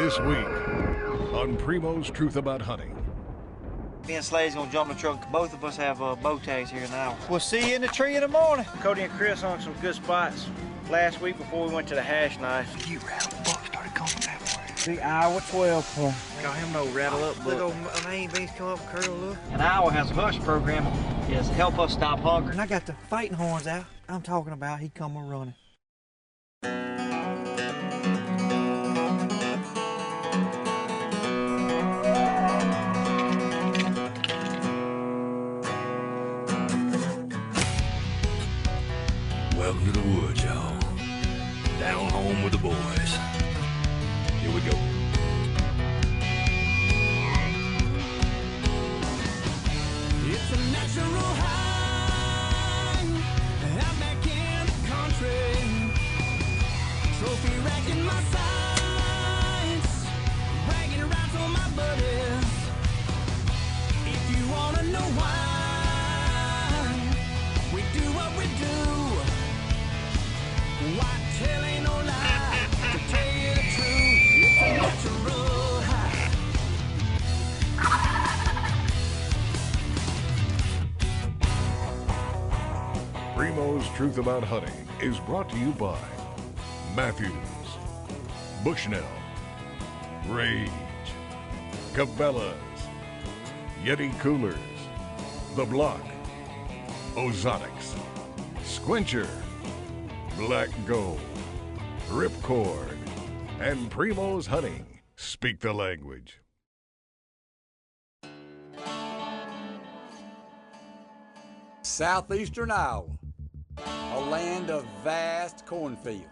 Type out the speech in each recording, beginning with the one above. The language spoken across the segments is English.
This week on Primo's Truth About Hunting. Me and Slade's gonna jump in the truck. Both of us have bow tags here now. We'll see you in the tree in the morning. Cody and Chris on some good spots last week before we went to the hash knife. You rattle buck started coming that way. Big Iowa 12 point. Got him no rattle up buck. Look, old main beans come up and curl, look. And Iowa has a hush program is help us stop hunger. And I got the fighting horns out. I'm talking about he come a running. Welcome to the woods, y'all. Down home with the boys. Here we go. It's a natural high, out back in the country. Trophy rack in my sights, bragging rights on my buddies. If you wanna know why we do what we do, Whitetail ain't no lie. To tell you the truth, it's a natural high. Primo's Truth About Hunting is brought to you by Matthews, Bushnell, Rage, Cabela's, Yeti Coolers, The Block, Ozonics, Squincher, Black Gold, Ripcord, and Primo's Hunting. Speak the language. Southeastern Iowa, a land of vast cornfields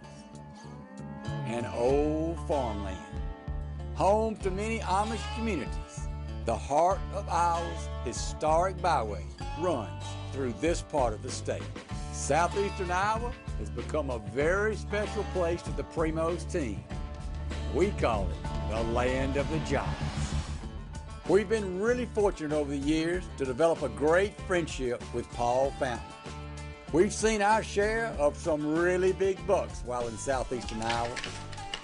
and old farmland, home to many Amish communities. The heart of Iowa's historic byway runs through this part of the state. Southeastern Iowa has become a very special place to the Primo's team. We call it the land of the Giants. We've been really fortunate over the years to develop a great friendship with Paul Fountain. We've seen our share of some really big bucks while in southeastern Iowa.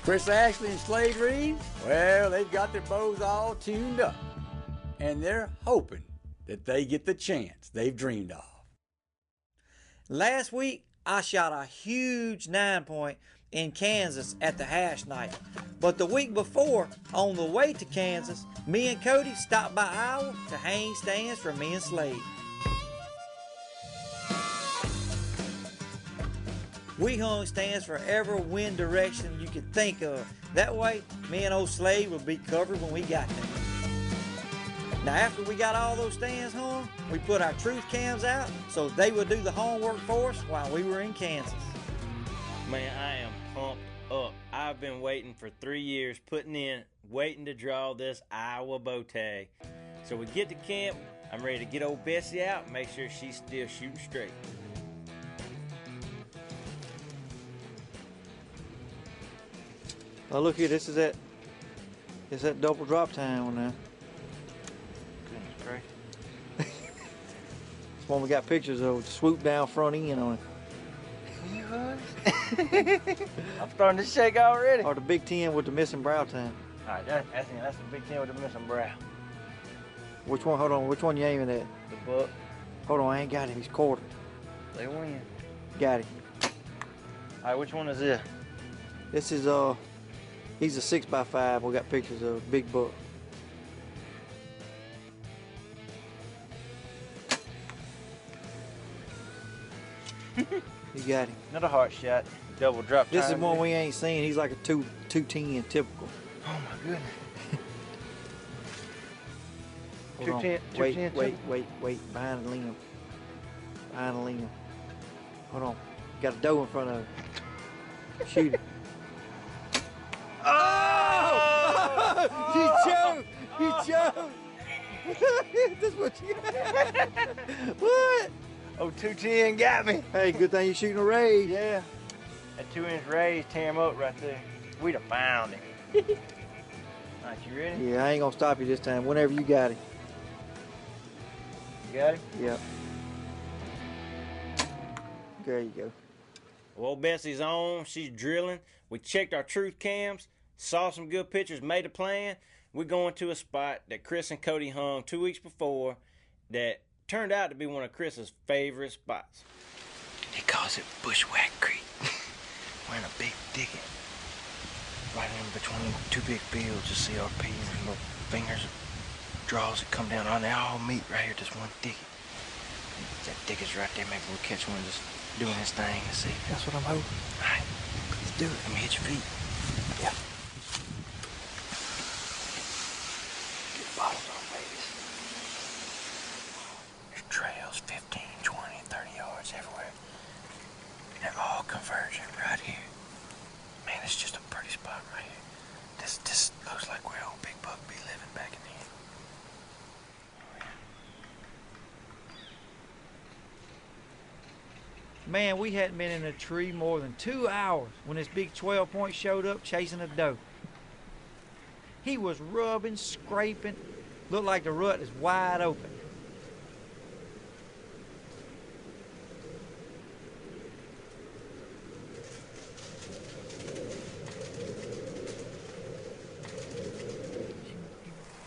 Chris Ashley and Slade Reeves, well, they've got their bows all tuned up, and they're hoping that they get the chance they've dreamed of. Last week, I shot a huge 9-point in Kansas at the hash knife. But the week before, on the way to Kansas, me and Cody stopped by Iowa to hang stands for me and Slade. We hung stands for every wind direction you could think of. That way, me and old Slade would be covered when we got there. Now after we got all those stands hung, we put our truth cams out so they would do the homework for us while we were in Kansas. Man, I am pumped up. I've been waiting for 3 years, waiting to draw this Iowa bow tag. So we get to camp, I'm ready to get old Bessie out and make sure she's still shooting straight. Oh, look here, this is that double drop time one now. Goodness gracious. This one we got pictures of, swoop down front end on it. I'm starting to shake already. Or the Big 10 with the missing brow time. Alright, that's the Big 10 with the missing brow. Which one, hold on, which one you aiming at? The buck. Hold on, I ain't got him, he's quartered. They win. Got him. Alright, which one is this? This is, he's a 6x5, we got pictures of big buck. You got him. Another heart shot. Double drop time. This is one we ain't seen. He's like a 210 typical. Oh my goodness. Hold on. 210. Wait. Behind the limb. Behind the limb. Hold on. Got a doe in front of him. Shoot it. Oh! You choked! This is what you What? Oh, 210 got me. Hey, good thing you're shooting a raise. Yeah. That 2-inch raise, tear him up right there. We'd have found him. Alright, you ready? Yeah, I ain't gonna stop you this time. Whenever you got him. You got him? Yep. There you go. Well, Bessie's on. She's drilling. We checked our truth cams. saw some good pictures, made a plan. We're going to a spot that Chris and Cody hung 2 weeks before that turned out to be one of Chris's favorite spots. He calls it Bushwhack Creek. We're in a big thicket. Right in between two big fields of CRP and there's little fingers of draws that come down on. They all meet right here, just one thicket. That thicket's right there. Maybe we'll catch one just doing his thing and see. That's what I'm hoping. All right, let's do it. Let me hit your feet. Yeah. Get bottles on, babies. There's trails 15, 20, 30 yards everywhere. They're all converging right here. Man, it's just a pretty spot right here. This looks like where old Big Buck be living back in here. Man, we hadn't been in a tree more than 2 hours when this big 12-point showed up chasing a doe. He was rubbing, scraping, looked like the rut is wide open.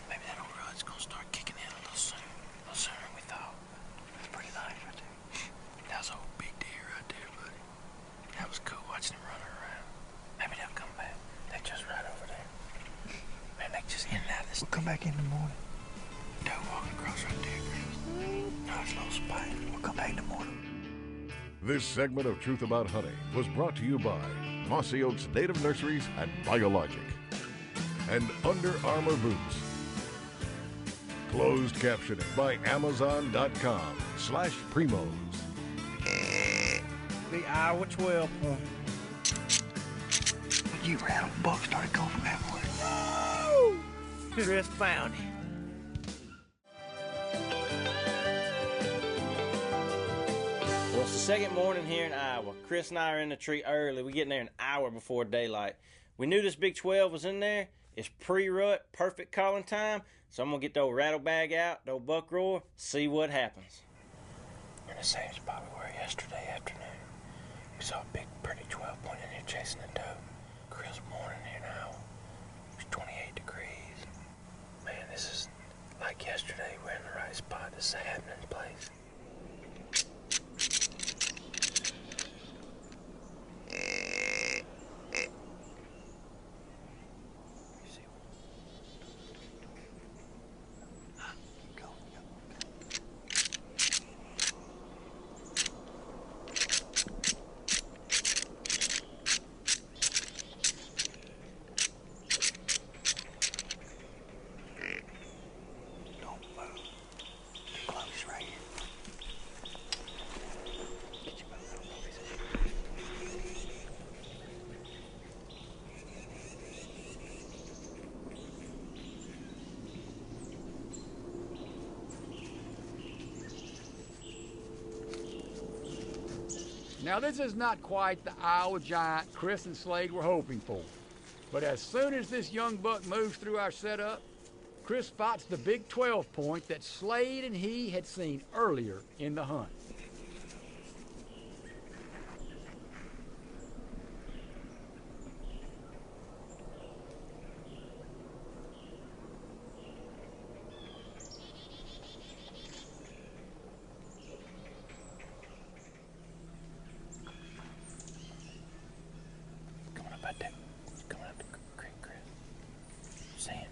Maybe that old rut's gonna start kicking in a little sooner than we thought. That's pretty nice right there. That was a whole big deer right there, buddy. That was cool watching him running around. Maybe they'll come back. They're just right over there. Man, they just in and out of this. We'll come back in the morning. Doe walking across right there, Chris. No, it's a little spot. We'll come back in the morning. This segment of Truth About Hunting was brought to you by Mossy Oaks Native Nurseries and Biologic and Under Armour Boots. Closed captioning by Amazon.com/Primos. The Iowa 12 point. You ran a buck started going from everywhere. Chris found him. Well, it's the second morning here in Iowa. Chris and I are in the tree early. We get in there an hour before daylight. We knew this big 12 was in there. It's pre-rut, perfect calling time. So I'm going to get the old rattle bag out, the old buck roar, see what happens. We're in the same spot we were yesterday afternoon. We saw a big, pretty 12-point in here chasing a doe. Crisp morning here in Iowa. It's 28 degrees. Man, this is like yesterday. We're in the right spot. This is a happening place. Now, this is not quite the Iowa giant Chris and Slade were hoping for. But as soon as this young buck moves through our setup, Chris spots the big 12-point that Slade and he had seen earlier in the hunt. Coming up the creek, Chris. Sand.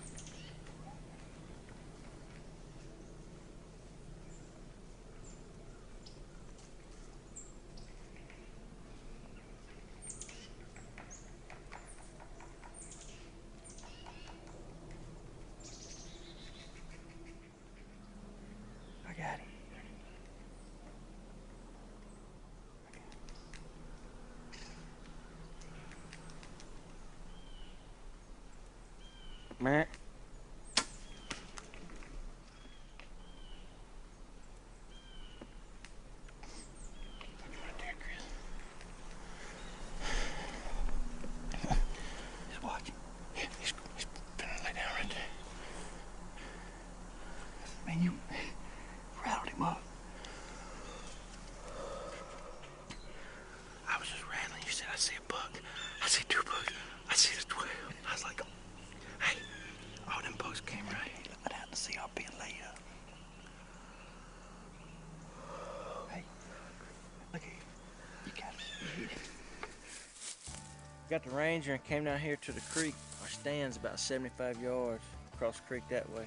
got the Ranger and came down here to the creek. Our stand's about 75 yards across the creek that way.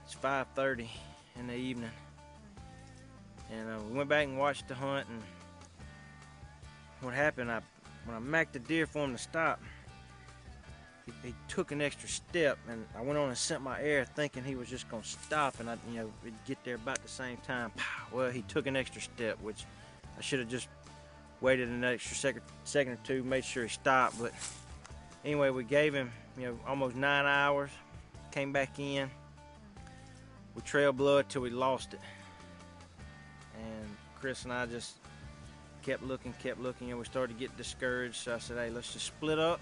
It's 5:30 in the evening. And we went back and watched the hunt, and what happened, when I macked the deer for him to stop, he took an extra step, and I went on and sent my air thinking he was just gonna stop, and we'd get there about the same time. Well, he took an extra step, which I should have just waited an extra second or two, made sure he stopped. But anyway, we gave him, almost 9 hours, came back in, we trailed blood till we lost it. And Chris and I just kept looking, and we started to get discouraged. So I said, hey, let's just split up,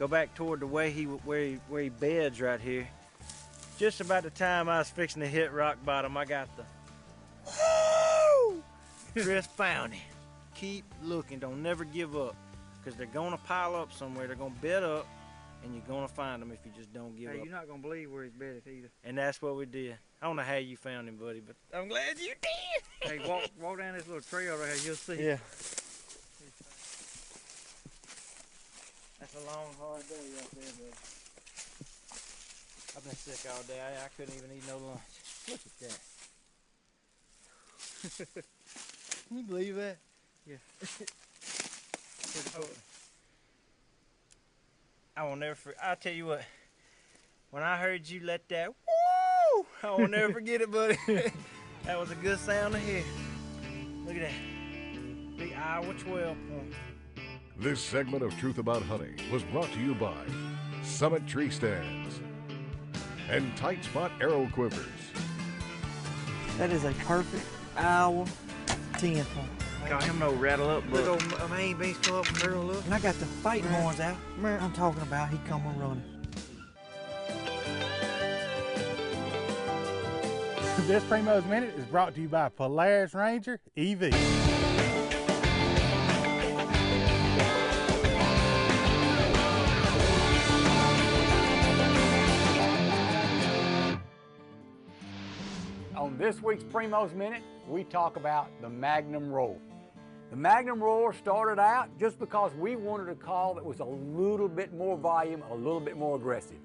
go back toward the way where he beds right here. Just about the time I was fixing to hit rock bottom, I got the whoo! Chris found him. Keep looking, don't never give up, because they're gonna pile up somewhere. They're gonna bed up, and you're gonna find them if you just don't give up. Hey, you're not gonna believe where he's bedded either. And that's what we did. I don't know how you found him, buddy, but I'm glad you did. Hey, walk down this little trail right here, you'll see. Yeah. That's a long, hard day right there, buddy. I've been sick all day. I couldn't even eat no lunch. Look at that. Can you believe that? Yeah. I will never forget. I'll tell you what. When I heard you let that woo, I will never forget it, buddy. That was a good sound to hear. Look at that. Big Iowa 12 point. This segment of Truth About Hunting was brought to you by Summit Tree Stands and Tight Spot Arrow Quivers. That is a perfect Iowa 10 point. Got him no rattle up Look, book. old main beast come up and curl up. And I got the fighting horns out. I'm talking about he come a running. This Primo's Minute is brought to you by Polaris Ranger EV. On this week's Primo's Minute, we talk about the Magnum Roar. The Magnum Roar started out just because we wanted a call that was a little bit more volume, a little bit more aggressive.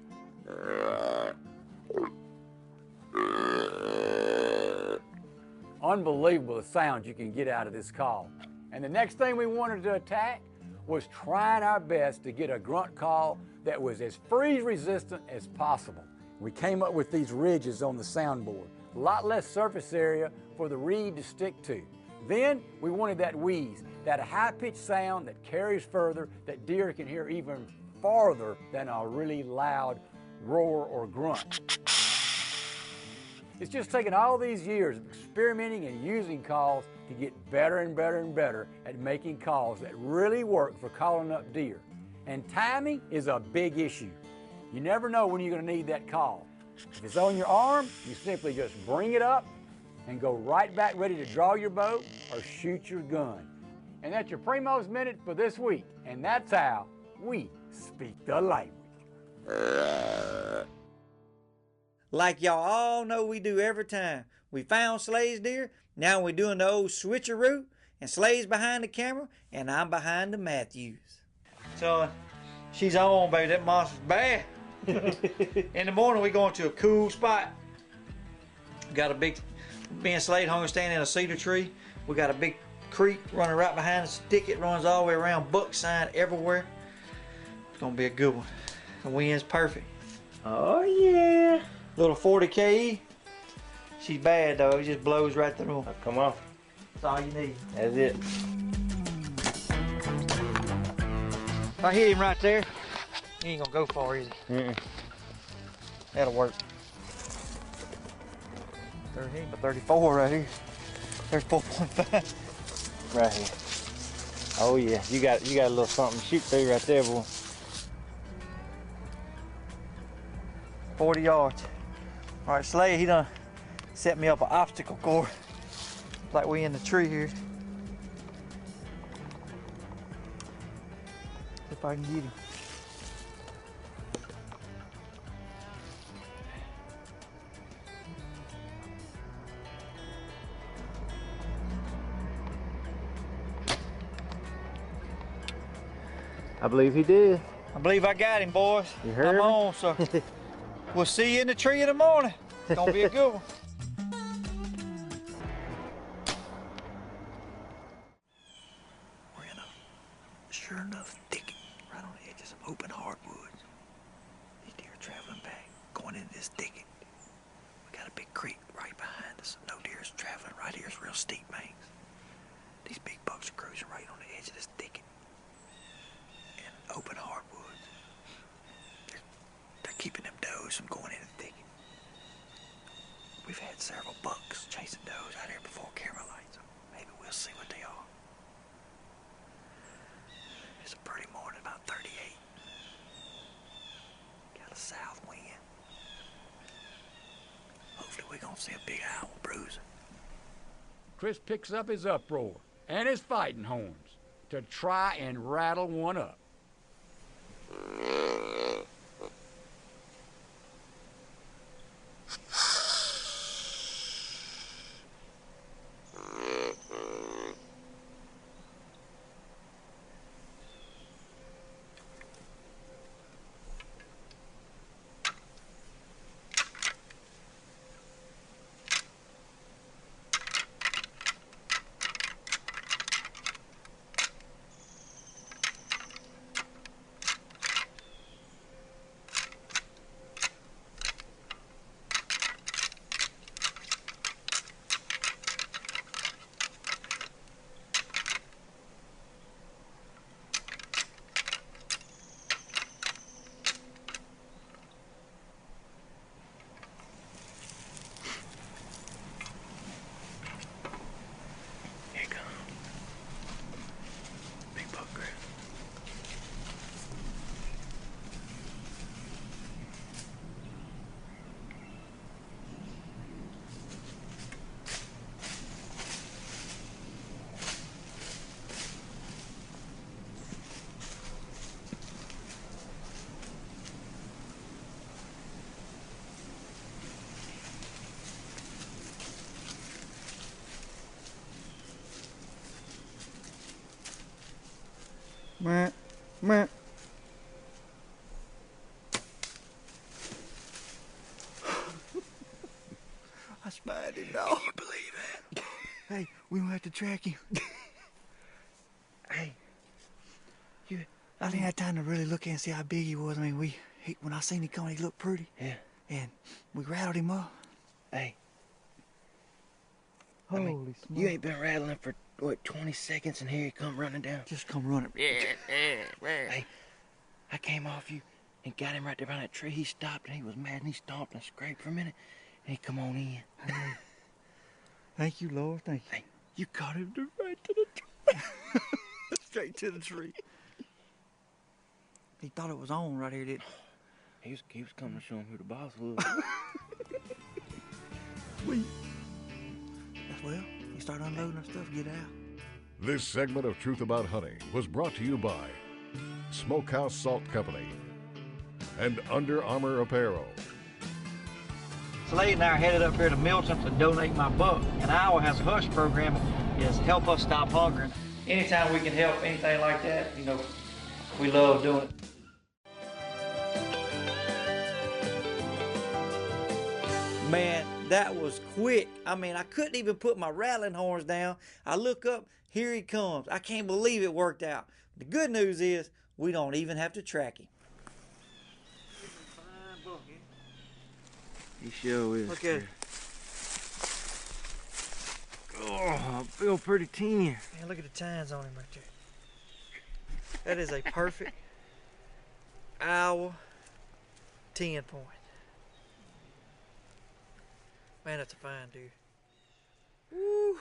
Unbelievable the sounds you can get out of this call. And the next thing we wanted to attack was trying our best to get a grunt call that was as freeze resistant as possible. We came up with these ridges on the soundboard, a lot less surface area for the reed to stick to. Then we wanted that wheeze, that high-pitched sound that carries further, that deer can hear even farther than a really loud roar or grunt. It's just taken all these years of experimenting and using calls to get better and better and better at making calls that really work for calling up deer. And timing is a big issue. You never know when you're going to need that call. If it's on your arm, you simply just bring it up and go right back ready to draw your bow or shoot your gun. And that's your Primo's Minute for this week. And that's how we speak the language. Like y'all all know we do every time. We found Slade's deer, now we're doing the old switcheroo, and Slade's behind the camera, and I'm behind the Matthews. So, she's on, baby. That monster's bad. In the morning, we going to a cool spot. Got a big, me and Slade home standing in a cedar tree. We got a big creek running right behind us. Thicket runs all the way around, buck sign everywhere. It's gonna be a good one. The wind's perfect. Oh yeah. Little 40 KE. She's bad though, it just blows right through. Oh, come on. That's all you need. That's it. If I hit him right there, he ain't gonna go far, is he? That'll work. 30, but 34 right here. There's 4.5. Right here. Oh yeah, you got a little something to shoot through right there, boy. 40 yards. All right, Slade, he done set me up an obstacle course. Like we in the tree here. If I can get him. I believe he did. I believe I got him, boys. You heard I'm me? on, so we'll see you in the tree in the morning. It's gonna be a good one. We're in a sure enough thicket right on the edge of some open hardwoods. These deer are traveling back, going into this thicket. We got a big creek right behind us. No deer's traveling right here. It's real steep banks. These big bucks are cruising right on the edge of this thicket. And open hardwoods. They're keeping them does from going in the thicket. We've had several bucks chasing does out here before camera lights. Maybe we'll see what they are. It's a pretty morning, about 38. Got a south wind. Hopefully we're gonna see a big owl bruising. Chris picks up his uproar and his fighting horns to try and rattle one up. Here it comes. Big buck grill. Meh, meh. I spied him, dog. Can you believe that? Hey, we don't have to track him. Hey, I didn't have time to really look and see how big he was. I mean, when I seen him coming, he looked pretty. Yeah. And we rattled him up. Hey. Holy smokes. smokes. You ain't been rattling for, what, 20 seconds, and here you come running down. Just come running. Hey, I came off you and got him right there behind that tree. He stopped and he was mad and he stomped and scraped for a minute. And he come on in. Thank you, Lord. Thank you. Hey, you caught him right to the tree. Straight to the tree. He thought it was on right here, didn't he? He was coming to show him who the boss was. Well, you start unloading our stuff, get out. This segment of Truth About Hunting was brought to you by Smokehouse Salt Company and Under Armour Apparel. Slade and I are headed up here to Milton to donate my buck. And Iowa has a hush program, is help us stop hungering. Anytime we can help anything like that, you know, we love doing it. Man, that was quick. I mean, I couldn't even put my rattling horns down. I look up, here he comes. I can't believe it worked out. The good news is we don't even have to track him. He sure is. Look at it. Oh, I feel pretty teeny. Man, look at the tines on him right there. That is a perfect Iowa 10 point. Man, that's a fine dude. Woo!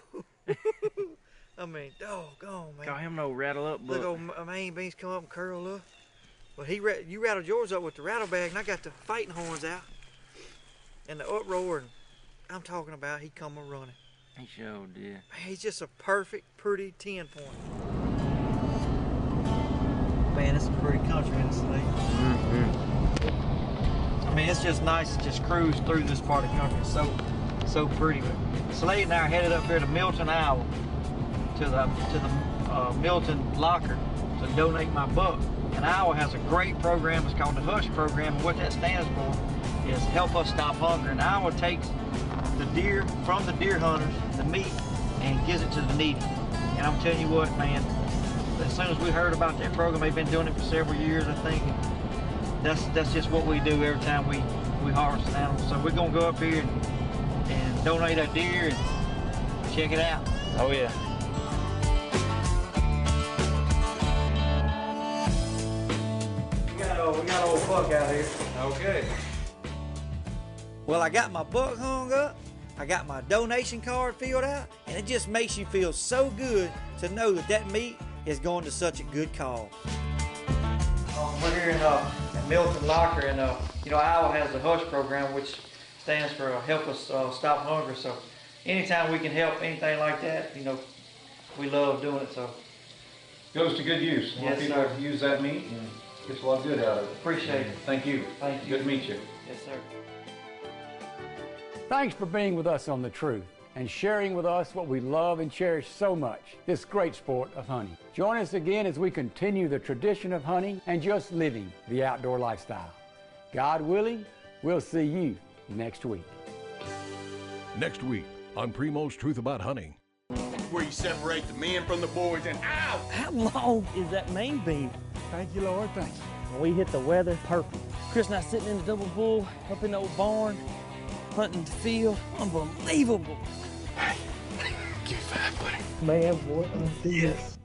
I mean, doggone, man. Got him no rattle up buck. Look, old main beans come up and curl up. Well, you rattled yours up with the rattle bag, and I got the fighting horns out. And the uproar, and I'm talking about, he come a-running. He sure did. Man, he's just a perfect, pretty 10 point. Man, it's a pretty country in the state. I mean, it's just nice to just cruise through this part of the country. It's so pretty. But Slade and I are headed up here to Milton, Iowa, to the Milton locker to donate my buck. And Iowa has a great program. It's called the HUSH program, and what that stands for is Help Us Stop Hunger. And Iowa takes the deer from the deer hunters, the meat, and gives it to the needy. And I'm telling you what, man, as soon as we heard about that program, they've been doing it for several years, I think. That's just what we do every time we harvest an animal. So we're gonna go up here and donate a deer and check it out. Oh yeah. We got old buck out here. Okay. Well, I got my buck hung up, I got my donation card filled out, and it just makes you feel so good to know that that meat is going to such a good cause. We're here in Milton Locker, and Iowa has the HUSH program, which stands for Help Us Stop Hunger. So anytime we can help anything like that, we love doing it. So goes to good use. A lot of people use that meat and gets a lot of good out of it. Appreciate it. Thank you. Thank you. Good to meet you. Yes, sir. Thanks for being with us on The Truth and sharing with us what we love and cherish so much, this great sport of hunting. Join us again as we continue the tradition of hunting and just living the outdoor lifestyle. God willing, we'll see you next week. Next week on Primo's Truth About Hunting. Where you separate the men from the boys and ow! How long is that main beam? Thank you, Lord. Thank you. When we hit the weather, perfect. Chris and I sitting in the double bull up in the old barn, hunting the field. Unbelievable. Hey, give me 5, buddy. Man, boy, yes.